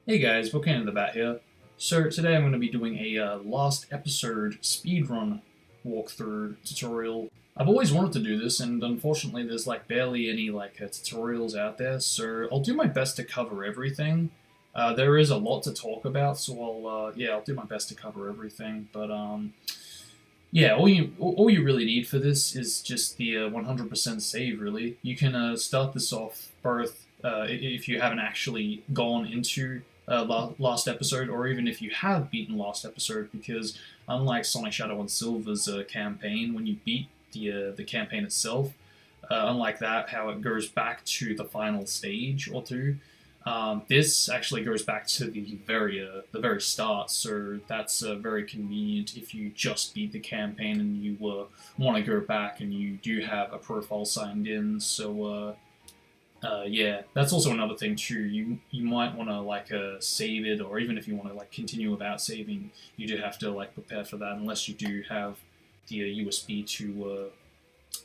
Hey guys, Volcano in the Bat here. So today I'm going to be doing a last episode speedrun walkthrough tutorial. I've always wanted to do this, and unfortunately there's like barely any tutorials out there, so I'll do my best to cover everything. There is a lot to talk about, so I'll do my best to cover everything. But yeah, all you really need for this is just the 100% save. Really, you can start this off both if you haven't actually gone into last episode, or even if you have beaten last episode, because unlike Sonic Shadow and Silver's campaign, when you beat the campaign itself, unlike that, how it goes back to the final stage or two. This actually goes back to the very start, so that's very convenient if you just beat the campaign and you want to go back and you do have a profile signed in. So yeah, that's also another thing too. You might want to save it, or even if you want to continue without saving, you do have to prepare for that unless you do have the USB to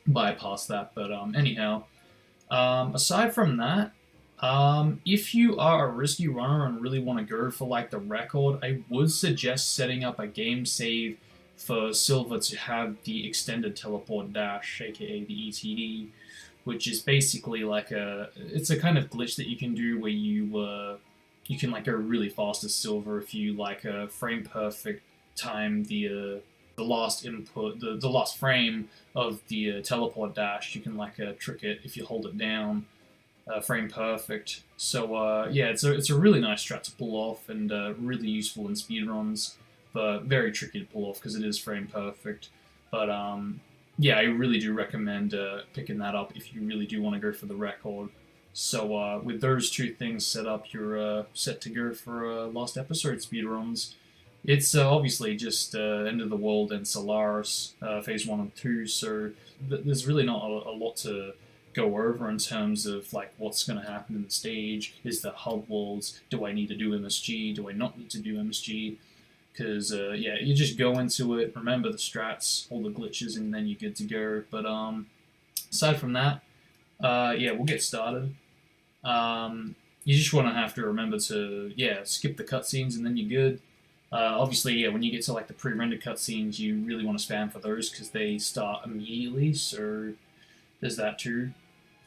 bypass that. But anyhow, aside from that. If you are a risky runner and really want to go for the record, I would suggest setting up a game save for Silver to have the extended teleport dash, aka the ETD, which is basically it's a kind of glitch that you can do where you can go really fast as Silver if you frame perfect time the last input, the last frame of the teleport dash. You can trick it if you hold it down frame perfect. So yeah, it's a really nice strat to pull off and really useful in speedruns, but very tricky to pull off because it is frame perfect. But yeah, I really do recommend picking that up if you really do want to go for the record. So with those two things set up, you're set to go for last episode speedruns. It's obviously just End of the World and Solaris, Phase 1 and 2, so there's really not a lot to go over in terms of what's going to happen in the stage. Is there hub walls? Do I need to do MSG? Do I not need to do MSG? Because yeah, you just go into it, remember the strats, all the glitches, and then you're good to go. But aside from that, yeah, we'll get started. You just want to have to remember to skip the cutscenes, and then you're good. Obviously, yeah, when you get to the pre-rendered cutscenes, you really want to spam for those because they start immediately. So there's that too.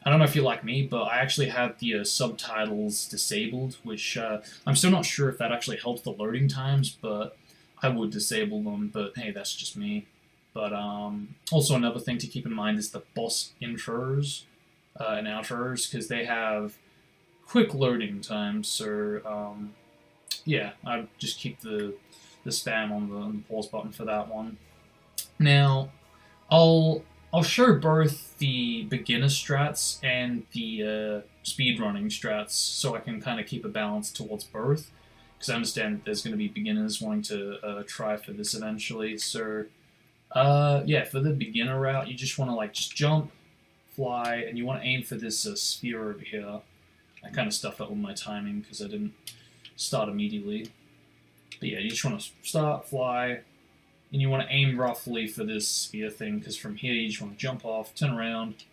I don't know if you're like me, but I actually have the subtitles disabled, which I'm still not sure if that actually helps the loading times, but I would disable them. But hey, that's just me. But also another thing to keep in mind is the boss intros and outros, because they have quick loading times. So yeah, I just keep the spam on the pause button for that one. Now, I'll show both the beginner strats and the speedrunning strats, so I can kind of keep a balance towards both, because I understand that there's going to be beginners wanting to try for this eventually. So yeah, for the beginner route, you just want to just jump, fly, and you want to aim for this sphere over here. I kind of stuffed up with my timing because I didn't start immediately. But yeah, you just want to start, fly, and you want to aim roughly for this sphere thing, because from here you just want to jump off, turn around,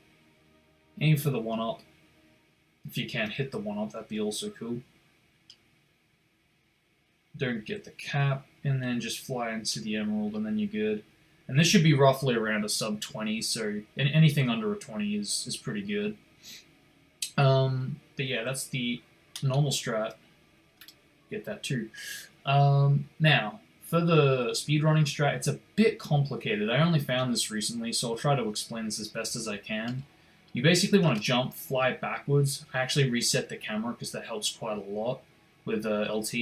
aim for the 1-up. If you can hit the 1-up, that'd be also cool. Don't get the cap, and then just fly into the emerald, and then you're good. And this should be roughly around a sub 20, so anything under a 20 is pretty good. But yeah, that's the normal strat. Get that too. Now, for the speedrunning strat, it's a bit complicated. I only found this recently, so I'll try to explain this as best as I can. You basically want to jump, fly backwards. I actually reset the camera because that helps quite a lot with LT.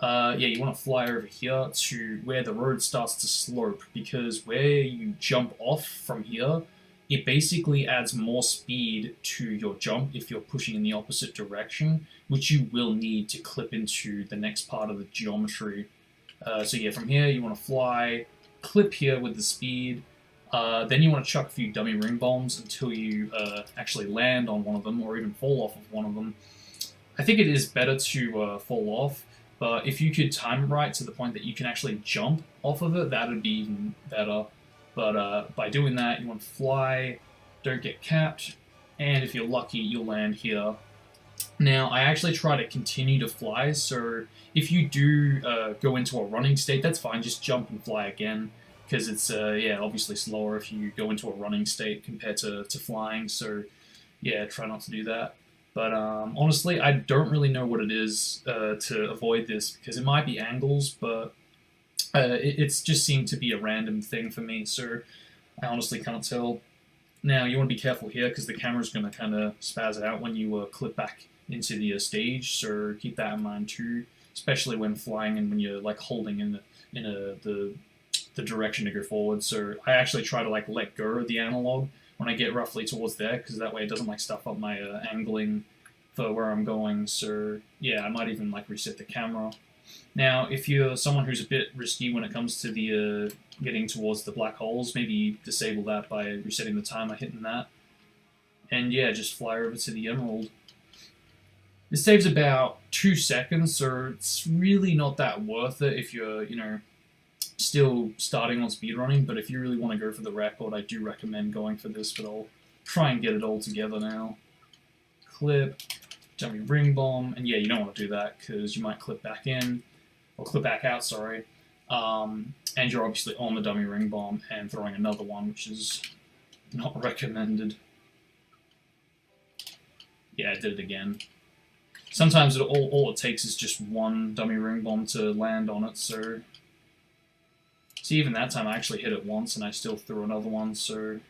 Yeah, you want to fly over here to where the road starts to slope, because where you jump off from here, it basically adds more speed to your jump if you're pushing in the opposite direction, which you will need to clip into the next part of the geometry. So yeah, from here you want to fly, clip here with the speed, then you want to chuck a few dummy ring bombs until you actually land on one of them, or even fall off of one of them. I think it is better to fall off, but if you could time it right to the point that you can actually jump off of it, that would be even better. But by doing that, you want to fly, don't get capped, and if you're lucky, you'll land here. Now, I actually try to continue to fly, so if you do go into a running state, that's fine, just jump and fly again, because it's, yeah, obviously slower if you go into a running state compared to flying, so yeah, try not to do that. But honestly, I don't really know what it is to avoid this, because it might be angles, but it's just seemed to be a random thing for me, so I honestly can't tell. Now, you want to be careful here, because the camera's going to kind of spaz out when you clip back into the stage, so keep that in mind too, especially when flying and when you're like holding the direction to go forward. So I actually try to like let go of the analog when I get roughly towards there, because that way it doesn't like stuff up my angling for where I'm going. So yeah, I might even like reset the camera. Now, if you're someone who's a bit risky when it comes to the getting towards the black holes, maybe disable that by resetting the timer, hitting that, and yeah, just fly over to the emerald. This saves about 2 seconds, so it's really not that worth it if you're, you know, still starting on speedrunning, but if you really want to go for the record, I do recommend going for this, but I'll try and get it all together now. Clip, dummy ring bomb, and yeah, you don't want to do that, because you might clip back in, or clip back out, sorry, and you're obviously on the dummy ring bomb and throwing another one, which is not recommended. Yeah, I did it again. Sometimes all it takes is just one dummy ring bomb to land on it, so... See, even that time I actually hit it once and I still threw another one, so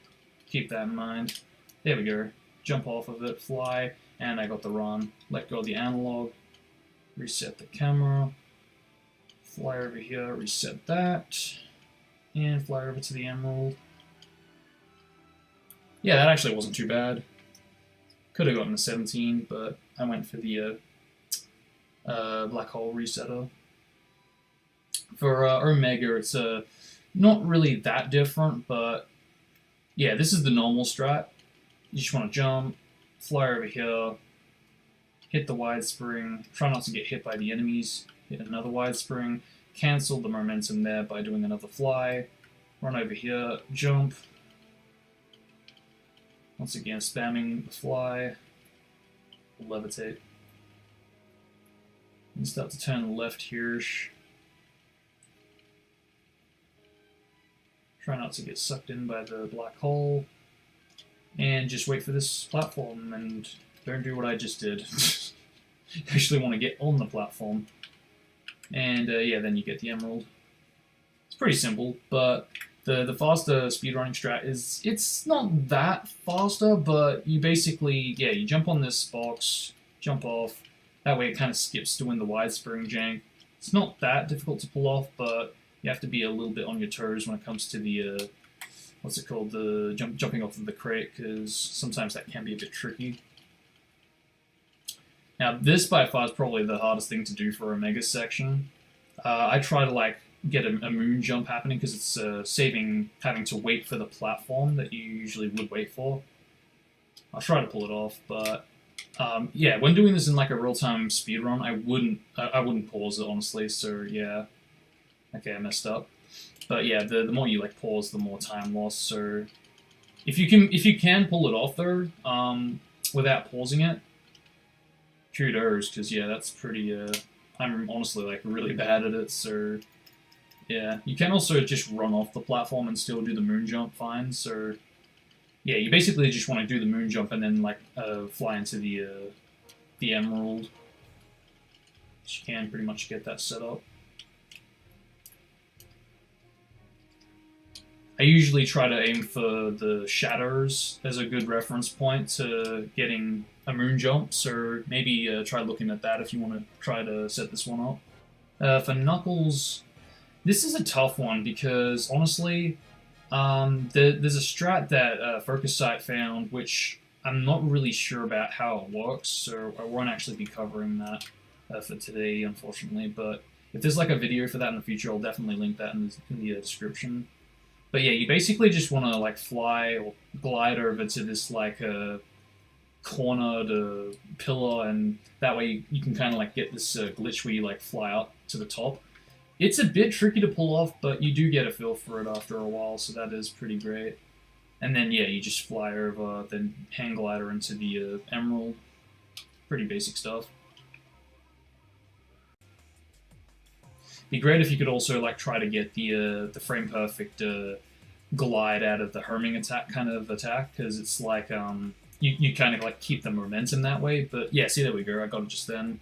keep that in mind. There we go. Jump off of it, fly, and I got the run. Let go of the analog, reset the camera, fly over here, reset that, and fly over to the emerald. Yeah, that actually wasn't too bad. Could have gotten a 17, but I went for the black hole resetter. For Omega, it's not really that different, but yeah, this is the normal strat. You just want to jump, fly over here, hit the wide spring, try not to get hit by the enemies, hit another wide spring, cancel the momentum there by doing another fly, run over here, jump, once again spamming the fly, levitate, and start to turn left here. Try not to get sucked in by the black hole, and just wait for this platform, and don't do what I just did. You actually want to get on the platform, and yeah, then you get the emerald. It's pretty simple, but the faster speedrunning strat is, it's not that faster, but you basically, yeah, you jump on this box, jump off, that way it kind of skips doing the wide spring jank. It's not that difficult to pull off, but you have to be a little bit on your toes when it comes to the, what's it called, the jumping off of the crate, because sometimes that can be a bit tricky. Now, this by far is probably the hardest thing to do for a mega section. I try to like get a moon jump happening, because it's saving having to wait for the platform that you usually would wait for. I'll try to pull it off, but yeah, when doing this in like a real-time speedrun, I wouldn't pause it, honestly, so yeah. Okay, I messed up. But yeah, the more you like pause, the more time lost. So if you can pull it off though, without pausing it, kudos, because yeah, that's pretty. I'm honestly like really bad at it. So yeah, you can also just run off the platform and still do the moon jump fine. So yeah, you basically just want to do the moon jump and then like fly into the emerald. You can pretty much get that set up. I usually try to aim for the shadows as a good reference point to getting a moon jump, so maybe try looking at that if you want to try to set this one up. For Knuckles, this is a tough one because, honestly, there's a strat that Focus Sight found, which I'm not really sure about how it works, so I won't actually be covering that for today, unfortunately, but if there's like a video for that in the future, I'll definitely link that in the description. But yeah, you basically just want to like fly or glide over to this like cornered pillar, and that way you can kind of like get this glitch where you like fly up to the top. It's a bit tricky to pull off, but you do get a feel for it after a while, so that is pretty great. And then yeah, you just fly over, then hang glider into the emerald. pretty basic stuff. Be great if you could also like try to get the frame perfect glide out of the homing attack kind of attack, because it's like you kind of like keep the momentum that way. But yeah, see, there we go. I got it just then.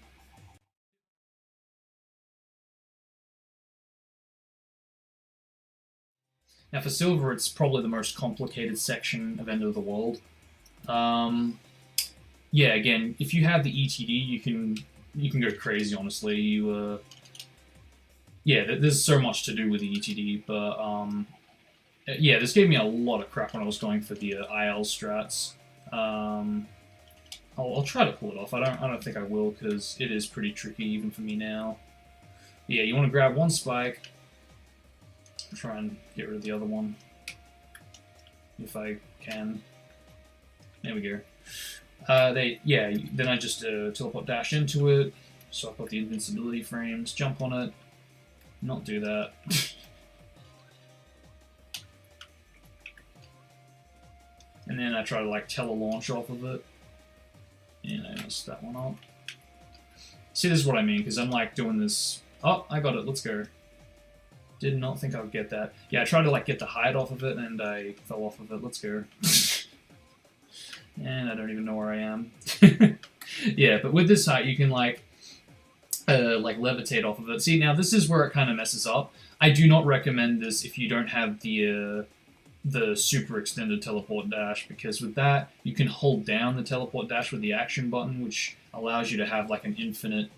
Now for silver, it's probably the most complicated section of End of the World. Yeah, again, if you have the ETD, you can go crazy. Honestly, yeah, there's so much to do with the ETD, but yeah, this gave me a lot of crap when I was going for the IL strats. I'll try to pull it off. I don't think I will, because it is pretty tricky even for me now. Yeah, you want to grab one spike, try and get rid of the other one if I can. There we go. Then I just teleport dash into it, swap out the invincibility frames, jump on it, not do that. And then I try to like tele-launch off of it. And I messed that one up. See, this is what I mean, because I'm like doing this. Oh, I got it, let's go. Did not think I would get that. Yeah, I tried to like get the hide off of it and I fell off of it, let's go. And I don't even know where I am. Yeah, but with this height you can like levitate off of it. See, now this is where it kind of messes up. I do not recommend this if you don't have the super extended teleport dash, because with that you can hold down the teleport dash with the action button, which allows you to have like an infinite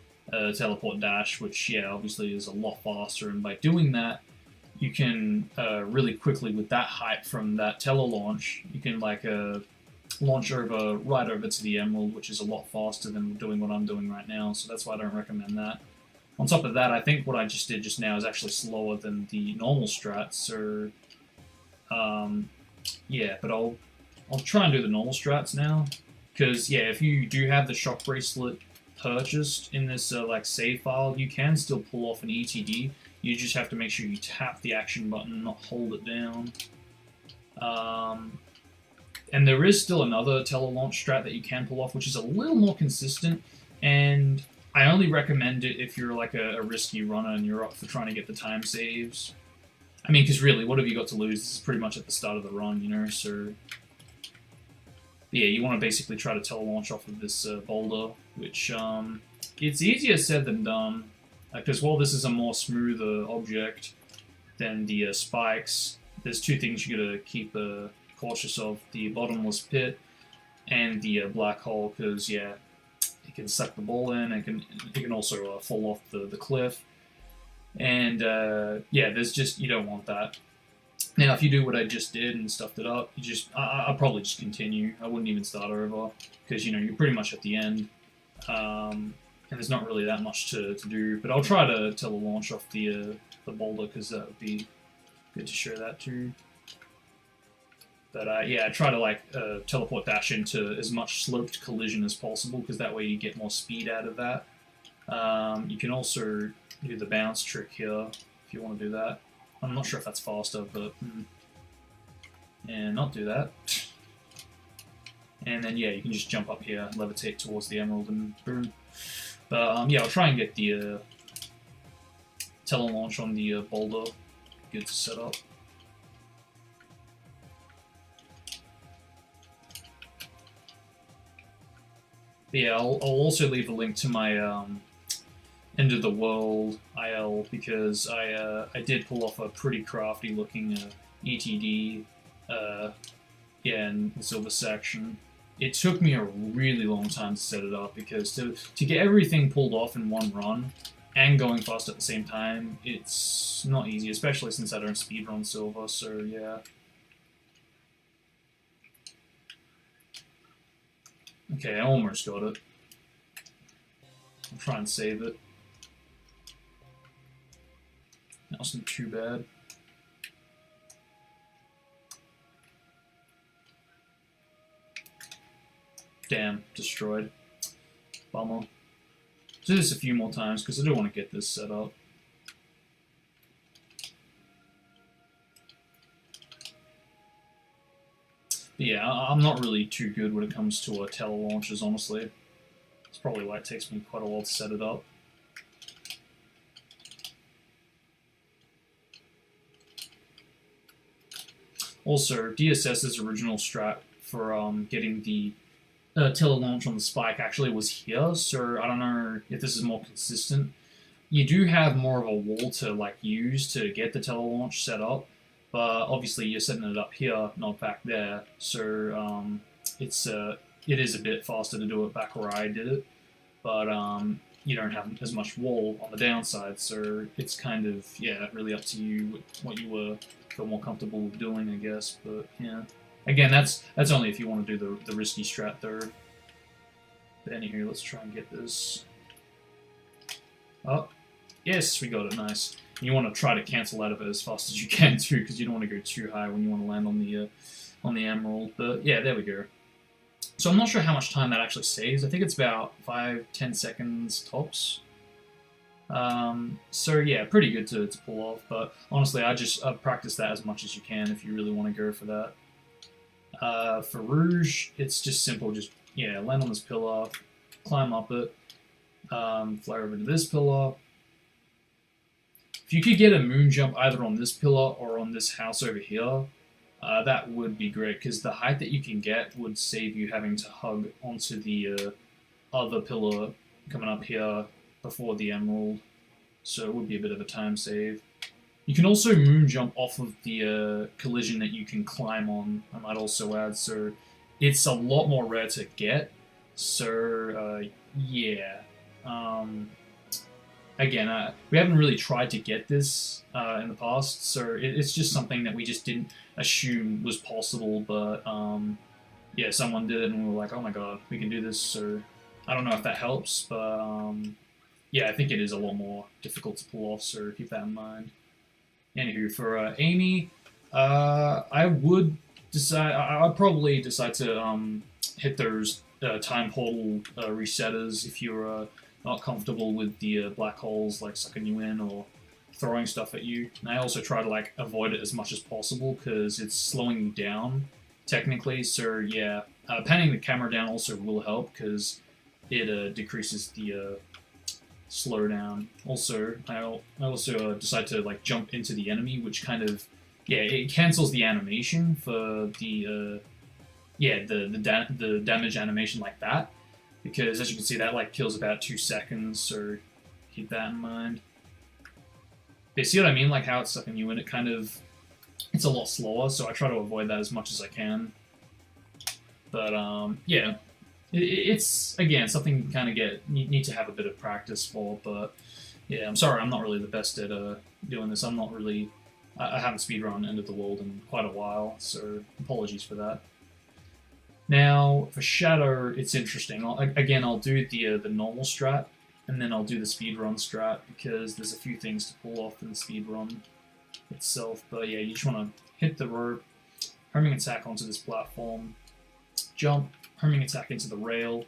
teleport dash, which yeah, obviously is a lot faster, and by doing that you can really quickly, with that height from that tele-launch, you can like launch right over to the emerald, which is a lot faster than doing what I'm doing right now, so that's why I don't recommend that. On top of that, I think what I just did just now is actually slower than the normal strats, so yeah, but I'll try and do the normal strats now, because yeah, if you do have the shock bracelet purchased in this like save file, you can still pull off an ETD. You just have to make sure you tap the action button, not hold it down. And there is still another tele-launch strat that you can pull off, which is a little more consistent, and I only recommend it if you're like a risky runner and you're up for trying to get the time saves. I mean, because really, what have you got to lose? This is pretty much at the start of the run, you know, so yeah, you want to basically try to tele-launch off of this boulder, which it's easier said than done, because while this is a more smoother object than the spikes, there's two things you gotta keep cautious of: the bottomless pit and the black hole, because yeah, it can suck the ball in. It can also fall off the cliff, and yeah, there's just, you don't want that. Now, if you do what I just did and stuffed it up, I'll probably just continue. I wouldn't even start over, because you know you're pretty much at the end, and there's not really that much to do. But I'll try to tele-launch off the boulder, because that would be good to show that too. But yeah, I try to like teleport dash into as much sloped collision as possible, because that way you get more speed out of that. You can also do the bounce trick here if you want to do that. I'm not sure if that's faster, but and not do that. And then yeah, you can just jump up here, levitate towards the emerald, and boom. But yeah, I'll try and get the tele-launch on the boulder good to set up. But yeah, I'll also leave a link to my End of the World IL, because I did pull off a pretty crafty looking ETD yeah, in the silver section. It took me a really long time to set it up, because to get everything pulled off in one run and going fast at the same time, it's not easy, especially since I don't speedrun silver, so yeah. Okay, I almost got it. I'll try and save it. That wasn't too bad. Damn, destroyed. Bummer. Do this a few more times, because I do want to get this set up. But yeah, I'm not really too good when it comes to tele-launches, honestly. probably why it takes me quite a while to set it up. Also, DSS's original strat for getting the tele-launch on the spike actually was here, so I don't know if this is more consistent. You do have more of a wall to like use to get the tele-launch set up, but obviously you're setting it up here, not back there, so it is a bit faster to do it back where I did it, but you don't have as much wall on the downside, so it's kind of, yeah, really up to you what you feel more comfortable doing, I guess, but yeah. Again, that's only if you want to do the risky strat third. But anywho, let's try and get this. Oh, yes, we got it, nice. You want to try to cancel out of it as fast as you can too, because you don't want to go too high when you want to land on the emerald. But yeah, there we go. So I'm not sure how much time that actually saves. I think it's about 5-10 seconds tops. So yeah, pretty good to pull off. But honestly, I've practiced that as much as you can if you really want to go for that. For Rouge, it's just simple. Just land on this pillar, climb up it, fly over to this pillar. If you could get a moon jump either on this pillar or on this house over here, that would be great, because the height that you can get would save you having to hug onto the other pillar coming up here before the emerald, so it would be a bit of a time save. You can also moon jump off of the collision that you can climb on, I might also add, so it's a lot more rare to get, so yeah. Again, we haven't really tried to get this in the past, so it's just something that we just didn't assume was possible, but yeah, someone did it and we were like, oh my god, we can do this, so I don't know if that helps, but yeah, I think it is a lot more difficult to pull off, so keep that in mind. Anywho, for Amy, I'd probably decide to hit those time portal resetters if you're not comfortable with the black holes like sucking you in or throwing stuff at you. And I also try to like avoid it as much as possible because it's slowing you down technically. So yeah, panning the camera down also will help because it decreases the slowdown. Also, I also decide to like jump into the enemy, which kind of it cancels the animation for the the damage animation like that. Because, as you can see, that like kills about 2 seconds, so keep that in mind. But see what I mean? Like how it's sucking you in, it's a lot slower, so I try to avoid that as much as I can. But, yeah, it's, again, something you kind of need to have a bit of practice for, but, yeah, I'm sorry, I'm not really the best at doing this. I haven't speedrun End of the World in quite a while, so apologies for that. Now, for Shadow, it's interesting. I'll do the normal strat, and then I'll do the speedrun strat, because there's a few things to pull off in the speedrun itself. But yeah, you just want to hit the rope, homing attack onto this platform, jump, homing attack into the rail,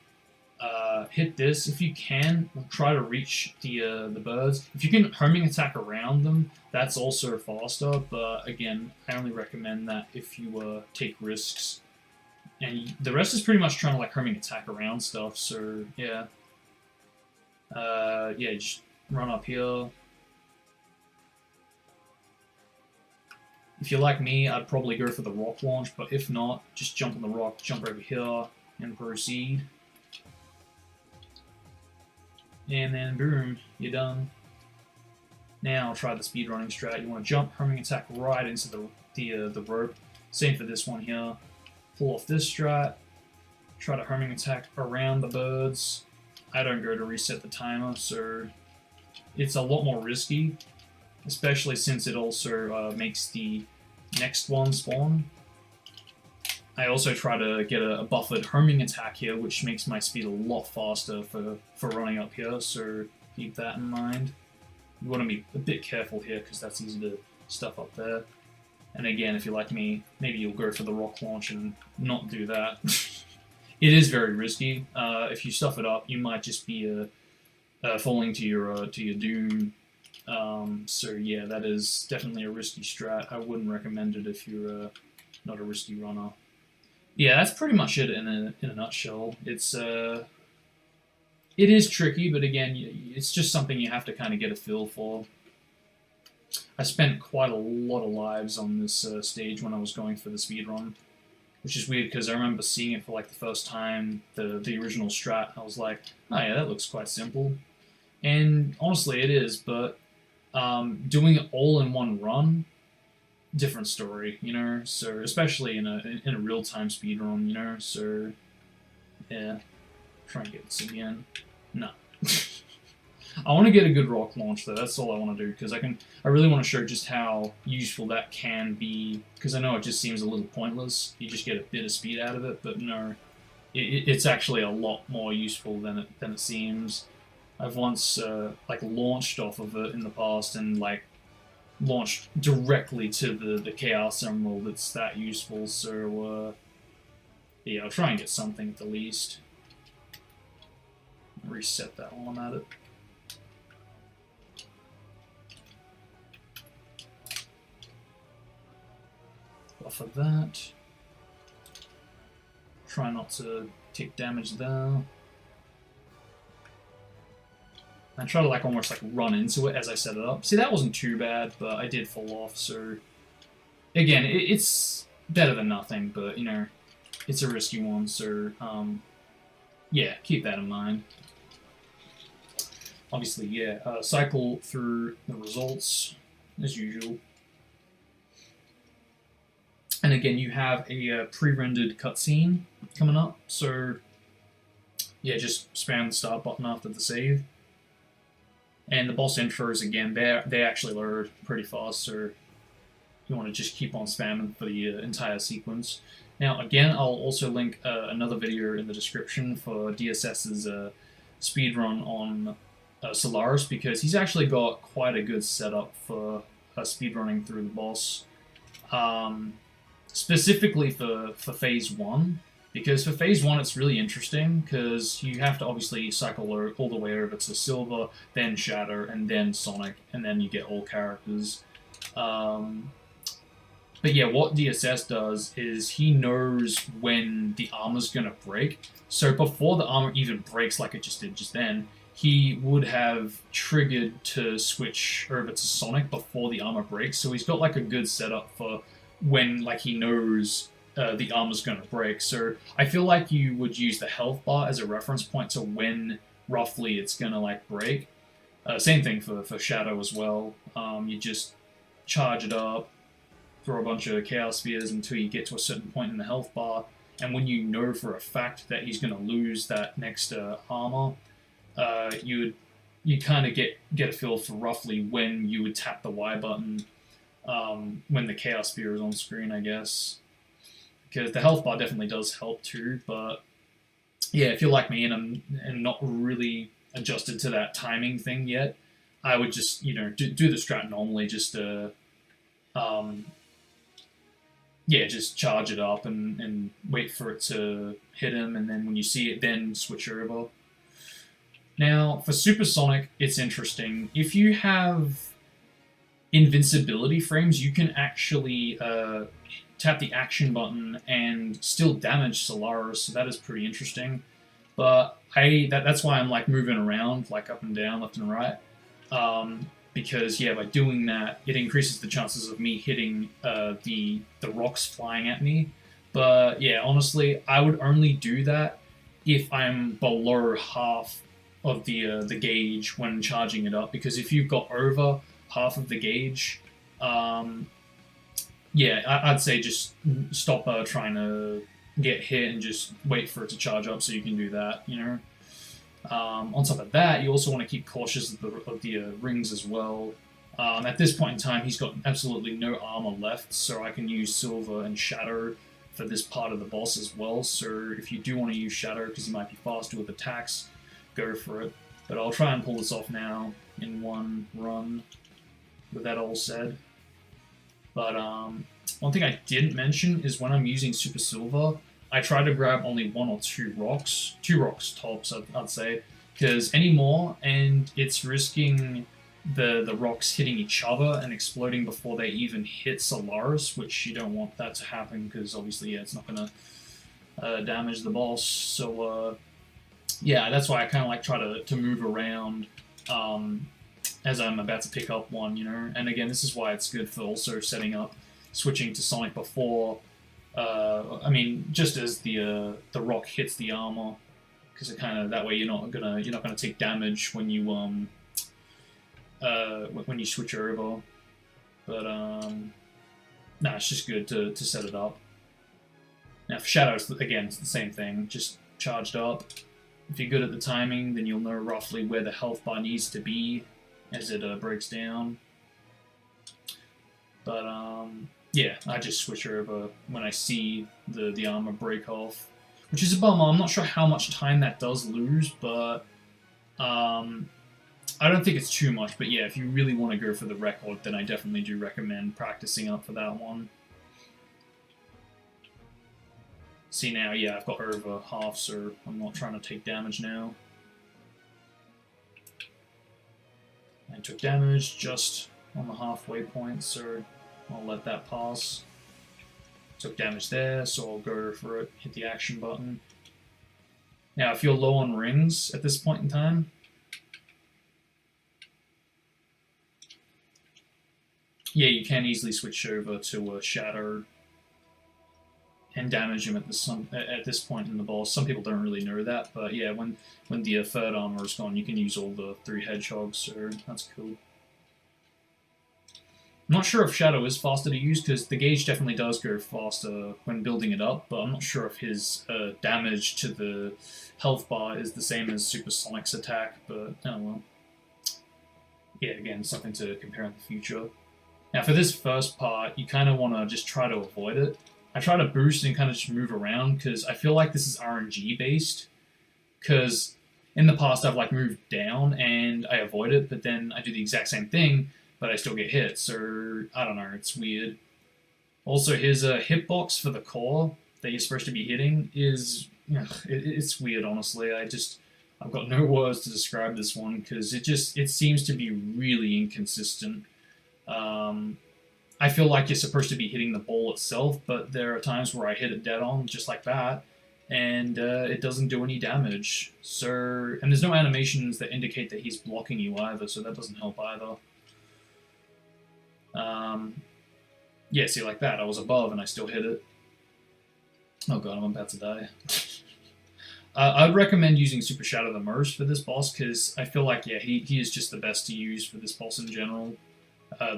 hit this. If you can, try to reach the birds. If you can homing attack around them, that's also faster, but again, I only recommend that if you take risks. And the rest is pretty much trying to like homing attack around stuff, so yeah. Yeah, just run up here. If you're like me, I'd probably go for the rock launch, but if not, just jump on the rock, jump over here, and proceed. And then boom, you're done. Now I'll try the speedrunning strat. You want to jump, homing attack right into the rope. Same for this one here. Pull off this strat, try to homing attack around the birds. I don't go to reset the timer, so it's a lot more risky, especially since it also makes the next one spawn. I also try to get a buffered homing attack here, which makes my speed a lot faster for running up here, so keep that in mind. You want to be a bit careful here, because that's easy to stuff up there. And again, if you're like me, maybe you'll go for the rock launch and not do that. It is very risky. If you stuff it up, you might just be falling to your doom. So yeah, that is definitely a risky strat. I wouldn't recommend it if you're not a risky runner. Yeah, that's pretty much it in a nutshell. It's it is tricky, but again, it's just something you have to kind of get a feel for. I spent quite a lot of lives on this stage when I was going for the speedrun, which is weird because I remember seeing it for like the first time, the original strat. I was like, oh yeah, that looks quite simple, and honestly, it is. But doing it all in one run, different story, you know. So especially in a real time speedrun, you know. So yeah, try and get this again. No. I want to get a good rock launch though. That's all I want to do because I really want to show just how useful that can be. Because I know it just seems a little pointless. You just get a bit of speed out of it, but no, it's actually a lot more useful than it seems. I've once like launched off of it in the past and like launched directly to the Chaos Emerald. It's that useful. So yeah, I'll try and get something at the least. Reset that while I'm at it. Buffer that. Try not to take damage there. And try to like almost like run into it as I set it up. See, that wasn't too bad, but I did fall off, so again, it's better than nothing, but you know, it's a risky one, so yeah, keep that in mind. Obviously, yeah, cycle through the results as usual. And again, you have a pre-rendered cutscene coming up, so yeah, just spam the start button after the save. And the boss intros, again, they actually load pretty fast, so you want to just keep on spamming for the entire sequence. Now, again, I'll also link another video in the description for DSS's speedrun on Solaris, because he's actually got quite a good setup for speedrunning through the boss. Specifically for Phase 1, because for Phase 1 it's really interesting, because you have to obviously cycle all the way over to Silver, then Shadow, and then Sonic, and then you get all characters. But yeah, what DSS does is he knows when the armor's gonna break, so before the armor even breaks like it just did just then, he would have triggered to switch over to Sonic before the armor breaks, so he's got like a good setup for when like he knows the armor's going to break. So I feel like you would use the health bar as a reference point to when roughly it's going to like break. Same thing for Shadow as well. You just charge it up, throw a bunch of Chaos Spheres until you get to a certain point in the health bar, and when you know for a fact that he's going to lose that next armor, you kind of get a feel for roughly when you would tap the Y button when the Chaos Sphere is on screen, I guess. Because the health bar definitely does help too, but yeah, if you're like me and I'm not really adjusted to that timing thing yet, I would just, you know, do the strat normally, just yeah, just charge it up and wait for it to hit him, and then when you see it, then switch over. Now, for Supersonic, it's interesting. If you have invincibility frames, you can actually tap the action button and still damage Solaris, so that is pretty interesting. But that's why I'm like moving around, like up and down, left and right, because yeah, by doing that, it increases the chances of me hitting the rocks flying at me. But yeah, honestly, I would only do that if I'm below half of the gauge when charging it up, because if you've got over half of the gauge, yeah, I'd say just stop trying to get hit and just wait for it to charge up so you can do that, you know. On top of that, you also want to keep cautious of the rings as well. At this point in time, he's got absolutely no armor left, so I can use Silver and Shadow for this part of the boss as well. So if you do want to use Shadow because he might be faster with attacks, go for it. But I'll try and pull this off now in one run, with that all said. But one thing I didn't mention is when I'm using Super Silver, I try to grab only one or two rocks tops, I'd say, because any more and it's risking the rocks hitting each other and exploding before they even hit Solaris, which you don't want that to happen because obviously, yeah, it's not going to damage the boss. So yeah, that's why I kind of like try to move around as I'm about to pick up one, you know. And again, this is why it's good for also setting up, switching to Sonic before. I mean, just as the rock hits the armor, because it kind of that way you're not gonna take damage when you switch over. But nah, it's just good to set it up. Now for shadows, again, it's the same thing, just charged up. If you're good at the timing, then you'll know roughly where the health bar needs to be as it breaks down. But yeah, I just switch over when I see the armor break off, which is a bummer. I'm not sure how much time that does lose, but I don't think it's too much. But yeah, if you really want to go for the record, then I definitely do recommend practicing up for that one. See now, yeah, I've got over half, so I'm not trying to take damage now. I took damage just on the halfway point, so I'll let that pass. Took damage there, so I'll go for it, hit the action button. Now, if you're low on rings at this point in time, yeah, you can easily switch over to a Shadow and damage him at this point in the boss. Some people don't really know that, but yeah, when the third armor is gone, you can use all the 3 hedgehogs, so that's cool. I'm not sure if Shadow is faster to use, because the gauge definitely does go faster when building it up, but I'm not sure if his damage to the health bar is the same as Supersonic's attack, but oh well. Yeah, again, something to compare in the future. Now for this first part, you kind of want to just try to avoid it. I try to boost and kind of just move around because I feel like this is RNG based. Because in the past I've like moved down and I avoid it, but then I do the exact same thing, but I still get hit. So I don't know, it's weird. Also, his hitbox for the core that you're supposed to be hitting is it's weird. Honestly, I've got no words to describe this one because it seems to be really inconsistent. I feel like you're supposed to be hitting the ball itself, but there are times where I hit it dead on, just like that, and it doesn't do any damage. So, and there's no animations that indicate that he's blocking you either, so that doesn't help either. Yeah, see, like that, I was above and I still hit it. Oh god, I'm about to die. I'd recommend using Super Shadow the most for this boss, because I feel like, yeah, he is just the best to use for this boss in general.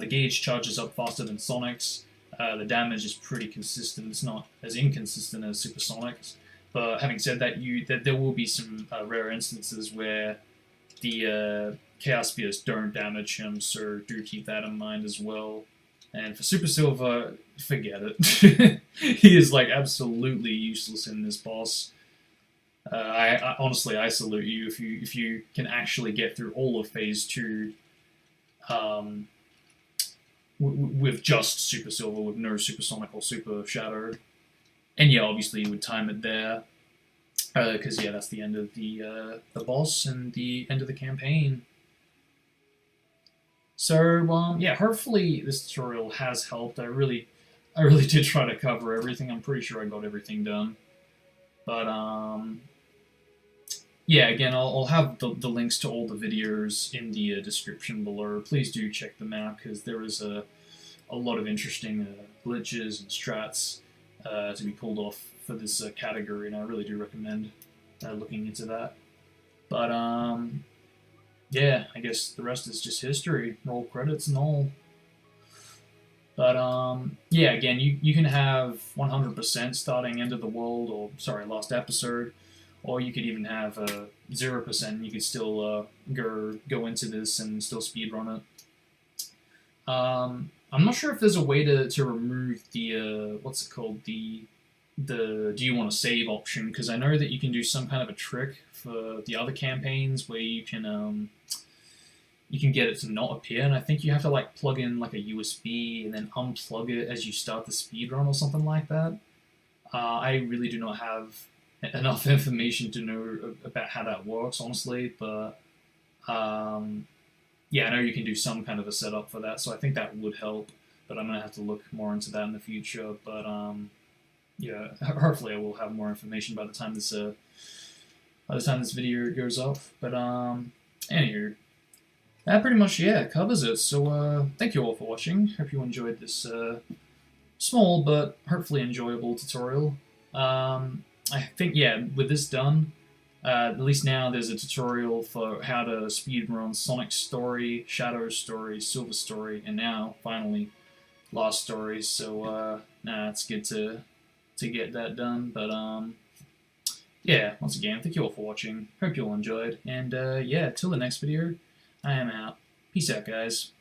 The gauge charges up faster than Sonic's. The damage is pretty consistent. It's not as inconsistent as Supersonic's. But having said that, there will be some rare instances where the Chaos Spears don't damage him, so do keep that in mind as well. And for Super Silver, forget it. He is like absolutely useless in this boss. I honestly, I salute you if you can actually get through all of Phase 2. With just Super Silver, with no Supersonic or Super Shadow. And yeah, obviously you would time it there, because yeah, that's the end of the boss and the end of the campaign. So yeah, hopefully this tutorial has helped. I really did try to cover everything. I'm pretty sure I got everything done. But yeah, again, I'll have the links to all the videos in the description below. Please do check them out, because there is a lot of interesting glitches and strats to be pulled off for this category, and I really do recommend looking into that. But yeah, I guess the rest is just history. Roll credits and all. But yeah, again, you can have 100% starting end of the world, or sorry, last episode. Or you could even have 0%. You could still go into this and still speedrun it. I'm not sure if there's a way to remove the what's it called, the do you want to save option, because I know that you can do some kind of a trick for the other campaigns where you can get it to not appear, and I think you have to like plug in like a USB and then unplug it as you start the speedrun or something like that. I really do not have enough information to know about how that works, honestly, but yeah, I know you can do some kind of a setup for that, so I think that would help, but I'm going to have to look more into that in the future. But yeah, hopefully I will have more information by the time this by the time this video goes off. But anywho, that pretty much covers it. So thank you all for watching. Hope you enjoyed this small but hopefully enjoyable tutorial. I think with this done, at least now there's a tutorial for how to speedrun Sonic Story, Shadow Story, Silver Story, and now finally Lost Story. So it's good to get that done. But once again, thank you all for watching. Hope you all enjoyed. And till the next video, I am out. Peace out, guys.